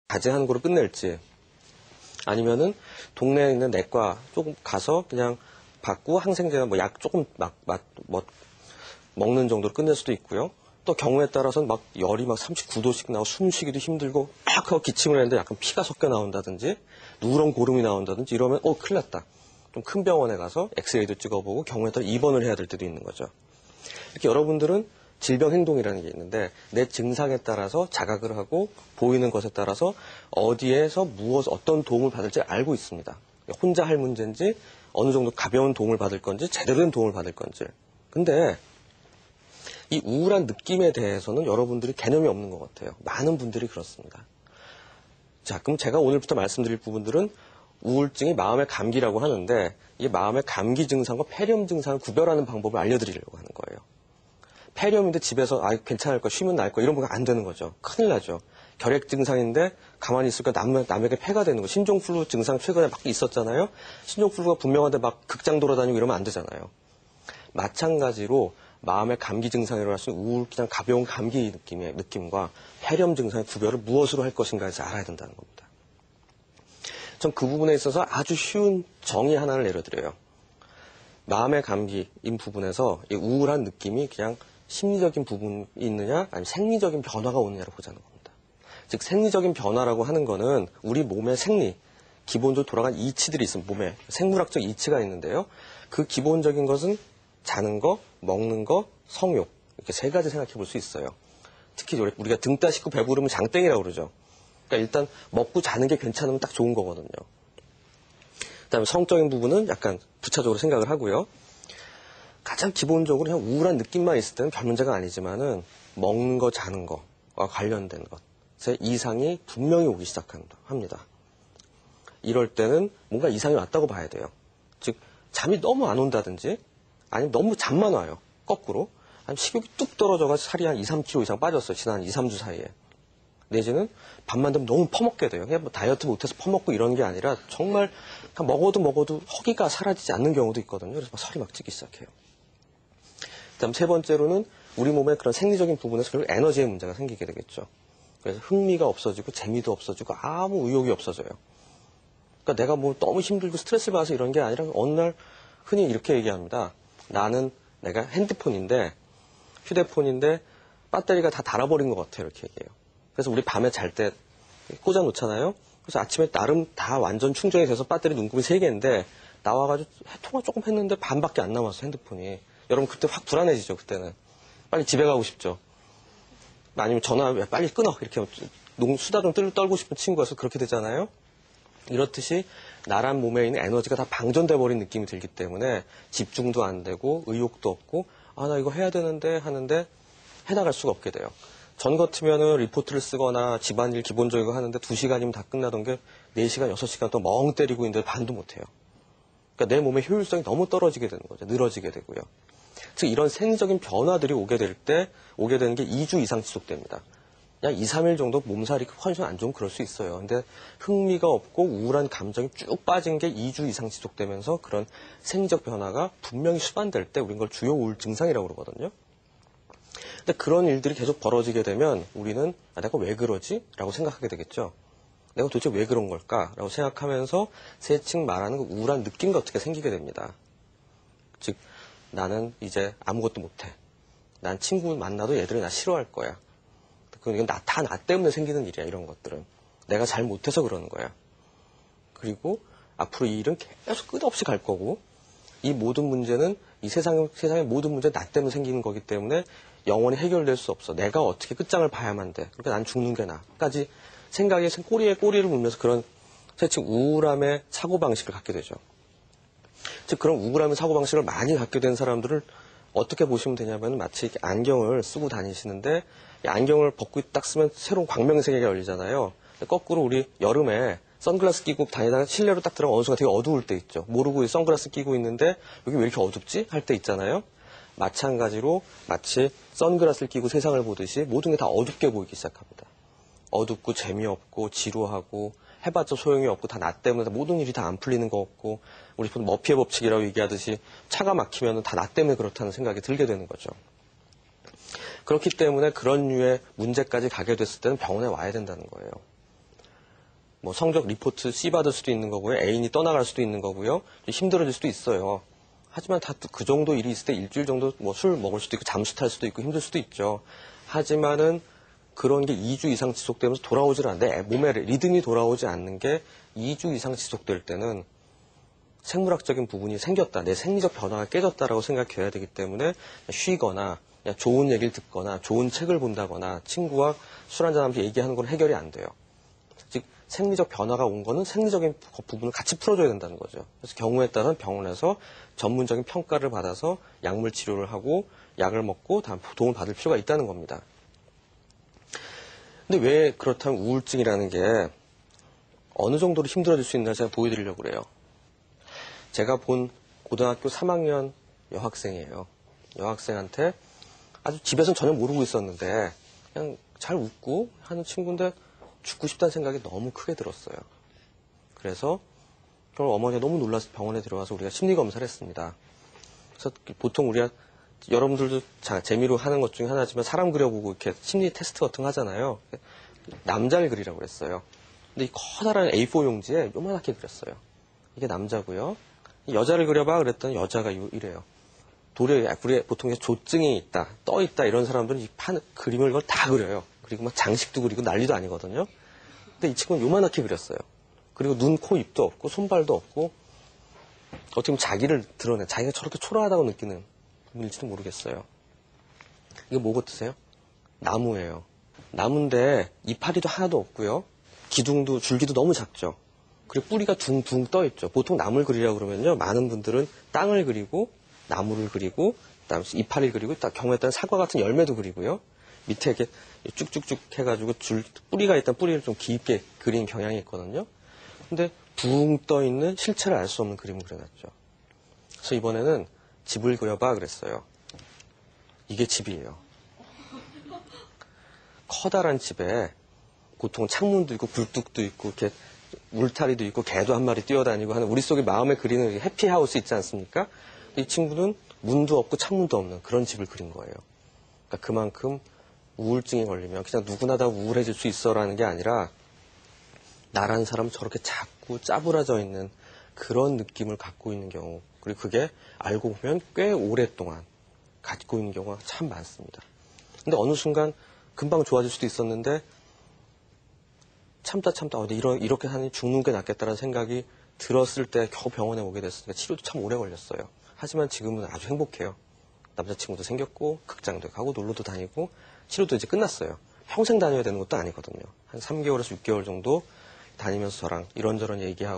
자제하는 거로 끝낼지, 아니면은 동네에 있는 내과 조금 가서 그냥 받고 항생제나 뭐 약 조금 먹는 정도로 끝낼 수도 있고요. 또 경우에 따라서는 막 열이 막 39도씩 나고 숨쉬기도 힘들고 막 기침을 했는데 약간 피가 섞여 나온다든지 누런 고름이 나온다든지 이러면 큰일 났다. 좀 큰 병원에 가서 엑스레이도 찍어보고 경우에 따라 입원을 해야 될 때도 있는 거죠. 이렇게 여러분들은 질병 행동이라는 게 있는데 내 증상에 따라서 자각을 하고 보이는 것에 따라서 어디에서 어떤 도움을 받을지 알고 있습니다. 혼자 할 문제인지 어느 정도 가벼운 도움을 받을 건지 제대로 된 도움을 받을 건지. 근데 이 우울한 느낌에 대해서는 여러분들이 개념이 없는 것 같아요. 많은 분들이 그렇습니다. 자, 그럼 제가 오늘부터 말씀드릴 부분들은 우울증이 마음의 감기라고 하는데 이 마음의 감기 증상과 폐렴 증상을 구별하는 방법을 알려드리려고 하는 거예요. 폐렴인데 집에서 괜찮을 거 쉬면 나을 거 이런 거가 안 되는 거죠. 큰일 나죠. 결핵 증상인데 가만히 있으니까 남에게 폐가 되는 거. 신종플루 증상 최근에 막 있었잖아요. 신종플루가 분명한데 막 극장 돌아다니고 이러면 안 되잖아요. 마찬가지로 마음의 감기 증상이 일어날 수 있는 그냥 가벼운 감기 느낌과 폐렴 증상의 구별을 무엇으로 할 것인가에서 알아야 된다는 겁니다. 전 그 부분에 있어서 아주 쉬운 정의 하나를 내려드려요. 마음의 감기인 부분에서 이 우울한 느낌이 그냥 심리적인 부분이 있느냐 아니면 생리적인 변화가 오느냐를 보자는 겁니다. 즉 생리적인 변화라고 하는 거는 우리 몸의 생리, 기본적으로 돌아간 이치들이 있습니다. 몸에 생물학적 이치가 있는데요. 그 기본적인 것은 자는 거, 먹는 거, 성욕 이렇게 세 가지 생각해 볼 수 있어요. 특히 우리가 등 따시고 배부르면 장땡이라고 그러죠. 그러니까 일단 먹고 자는 게 괜찮으면 딱 좋은 거거든요. 그다음에 성적인 부분은 약간 부차적으로 생각을 하고요. 가장 기본적으로 그냥 우울한 느낌만 있을 때는 별 문제가 아니지만은 먹는 거, 자는 거와 관련된 것에 이상이 분명히 오기 시작합니다. 이럴 때는 뭔가 이상이 왔다고 봐야 돼요. 즉 잠이 너무 안 온다든지 아니면 너무 잠만 와요. 거꾸로. 아니면 식욕이 뚝 떨어져가지고 살이 한 2, 3kg 이상 빠졌어요. 지난 2, 3주 사이에. 내지는 밤만 되면 너무 퍼먹게 돼요. 그냥 뭐 다이어트 못해서 퍼먹고 이런 게 아니라 정말 그냥 먹어도 허기가 사라지지 않는 경우도 있거든요. 그래서 막 살이 막 찌기 시작해요. 그다음 세 번째로는 우리 몸의 그런 생리적인 부분에서 결국 에너지의 문제가 생기게 되겠죠. 그래서 흥미가 없어지고 재미도 없어지고 아무 의욕이 없어져요. 그러니까 내가 뭐 너무 힘들고 스트레스를 받아서 이런 게 아니라 어느 날 흔히 이렇게 얘기합니다. 내가 휴대폰인데 배터리가 다 닳아버린 것 같아요. 이렇게 얘기해요. 그래서 우리 밤에 잘 때 꽂아 놓잖아요. 그래서 아침에 나름 다 완전 충전이 돼서 배터리 눈금이 3개인데 나와가지고 통화 조금 했는데 반밖에 안 남았어 핸드폰이. 여러분 그때 확 불안해지죠. 그때는 빨리 집에 가고 싶죠. 아니면 전화 빨리 끊어 이렇게 수다 좀 떨고 싶은 친구여서 그렇게 되잖아요. 이렇듯이 나란 몸에 있는 에너지가 다 방전돼 버린 느낌이 들기 때문에 집중도 안 되고 의욕도 없고 나 이거 해야 되는데 하는데 해나갈 수가 없게 돼요. 전 같으면은 리포트를 쓰거나 집안일 기본적인 거 하는데 2시간이면 다 끝나던 게 4시간, 6시간 동안 멍 때리고 있는데 반도 못해요. 그러니까 내 몸의 효율성이 너무 떨어지게 되는 거죠. 늘어지게 되고요. 즉 이런 생리적인 변화들이 오게 되는 게 2주 이상 지속됩니다. 그냥 2, 3일 정도 몸살이 컨디션 안 좋으면 그럴 수 있어요. 근데 흥미가 없고 우울한 감정이 쭉 빠진 게 2주 이상 지속되면서 그런 생리적 변화가 분명히 수반될 때 우리는 그걸 주요 우울 증상이라고 그러거든요. 근데 그런 일들이 계속 벌어지게 되면 우리는 내가 왜 그러지? 라고 생각하게 되겠죠. 내가 도대체 왜 그런 걸까? 라고 생각하면서 세칭 말하는 그 우울한 느낌이 어떻게 생기게 됩니다. 즉 나는 이제 아무것도 못해. 난 친구 만나도 얘들이 나 싫어할 거야. 이건 다 나 때문에 생기는 일이야. 이런 것들은. 내가 잘 못해서 그러는 거야. 그리고 앞으로 이 일은 계속 끝없이 갈 거고 이 모든 문제는 이 세상의 모든 문제는 나 때문에 생기는 거기 때문에 영원히 해결될 수 없어. 내가 어떻게 끝장을 봐야만 돼. 그러니까 난 죽는 게 나아. 까지 생각에 꼬리에 꼬리를 물면서 그런 세칭 우울함의 사고방식을 갖게 되죠. 즉 그런 우울함의 사고방식을 많이 갖게 된 사람들을 어떻게 보시면 되냐면 마치 이렇게 안경을 쓰고 다니시는데 이 안경을 벗고 딱 쓰면 새로운 광명의 세계가 열리잖아요. 거꾸로 우리 여름에 선글라스 끼고 다니다가 실내로 딱 들어가면 어느 순간 되게 어두울 때 있죠. 모르고 선글라스 끼고 있는데 여기 왜 이렇게 어둡지? 할 때 있잖아요. 마찬가지로 마치 선글라스를 끼고 세상을 보듯이 모든 게 다 어둡게 보이기 시작합니다. 어둡고 재미없고 지루하고 해봤자 소용이 없고 다 나 때문에 모든 일이 다 안 풀리는 거 없고 우리 보통 머피의 법칙이라고 얘기하듯이 차가 막히면 다 나 때문에 그렇다는 생각이 들게 되는 거죠. 그렇기 때문에 그런 류의 문제까지 가게 됐을 때는 병원에 와야 된다는 거예요. 뭐 성적 리포트 C 받을 수도 있는 거고요. 애인이 떠나갈 수도 있는 거고요. 좀 힘들어질 수도 있어요. 하지만 다 그 정도 일이 있을 때 일주일 정도 뭐 술 먹을 수도 있고 잠수 탈 수도 있고 힘들 수도 있죠. 하지만은 그런 게 2주 이상 지속되면서 돌아오질 않는데 몸에 리듬이 돌아오지 않는 게 2주 이상 지속될 때는 생물학적인 부분이 생겼다. 내 생리적 변화가 깨졌다라고 생각해야 되기 때문에 쉬거나 그냥 좋은 얘기를 듣거나 좋은 책을 본다거나 친구와 술 한잔하면서 얘기하는 건 해결이 안 돼요. 즉 생리적 변화가 온 거는 생리적인 부분을 같이 풀어줘야 된다는 거죠. 그래서 경우에 따라서는 병원에서 전문적인 평가를 받아서 약물 치료를 하고 약을 먹고 다음 도움을 받을 필요가 있다는 겁니다. 근데 왜 그렇다면 우울증이라는 게 어느 정도로 힘들어질 수 있나 제가 보여드리려고 그래요. 제가 본 고등학교 3학년 여학생이에요. 여학생한테 아주 집에서는 전혀 모르고 있었는데 그냥 잘 웃고 하는 친구인데 죽고 싶다는 생각이 너무 크게 들었어요. 그래서 그럼 어머니가 너무 놀라서 병원에 들어와서 우리가 심리검사를 했습니다. 그래서 보통 우리가 여러분들도 재미로 하는 것 중에 하나지만 사람 그려보고 이렇게 심리 테스트 같은 거 하잖아요. 남자를 그리라고 그랬어요. 근데 이 커다란 A4 용지에 요만하게 그렸어요. 이게 남자고요. 여자를 그려봐 그랬더니 여자가 이래요. 우리 보통 조증이 있다, 떠 있다 이런 사람들은 이 그림을 그걸 다 그려요. 그리고 막 장식도 그리고 난리도 아니거든요. 근데 이 친구는 요만하게 그렸어요. 그리고 눈, 코, 입도 없고 손발도 없고 어떻게 보면 자기를 드러내, 자기가 저렇게 초라하다고 느끼는 부분일지도 모르겠어요. 이게 뭐 같으세요? 나무예요. 나무인데 이파리도 하나도 없고요. 기둥도 줄기도 너무 작죠. 그리고 뿌리가 둥둥 떠 있죠. 보통 나무를 그리려고 그러면요, 많은 분들은 땅을 그리고 나무를 그리고 그다음에 이파리를 그리고 경우에 따른 사과 같은 열매도 그리고요. 밑에 이렇게 쭉쭉쭉 해가지고 뿌리가 있던 뿌리를 좀 깊게 그린 경향이 있거든요. 근데 붕 떠 있는 실체를 알 수 없는 그림을 그려놨죠. 그래서 이번에는 집을 그려봐 그랬어요. 이게 집이에요. 커다란 집에 보통 창문도 있고 굴뚝도 있고 이렇게 울타리도 있고 개도 한 마리 뛰어다니고 하는 우리 속에 마음에 그리는 해피하우스 있지 않습니까? 이 친구는 문도 없고 창문도 없는 그런 집을 그린 거예요. 그러니까 그만큼 우울증에 걸리면 그냥 누구나 다 우울해질 수 있어라는 게 아니라 나라는 사람은 저렇게 작고 짜부라져 있는 그런 느낌을 갖고 있는 경우, 그리고 그게 알고 보면 꽤 오랫동안 갖고 있는 경우가 참 많습니다. 근데 어느 순간 금방 좋아질 수도 있었는데 참다 이렇게 하니 죽는 게 낫겠다는 생각이 들었을 때 겨우 병원에 오게 됐으니까 치료도 참 오래 걸렸어요. 하지만 지금은 아주 행복해요. 남자친구도 생겼고 극장도 가고 놀러도 다니고 치료도 이제 끝났어요. 평생 다녀야 되는 것도 아니거든요. 한 3개월에서 6개월 정도 다니면서 저랑 이런저런 얘기하고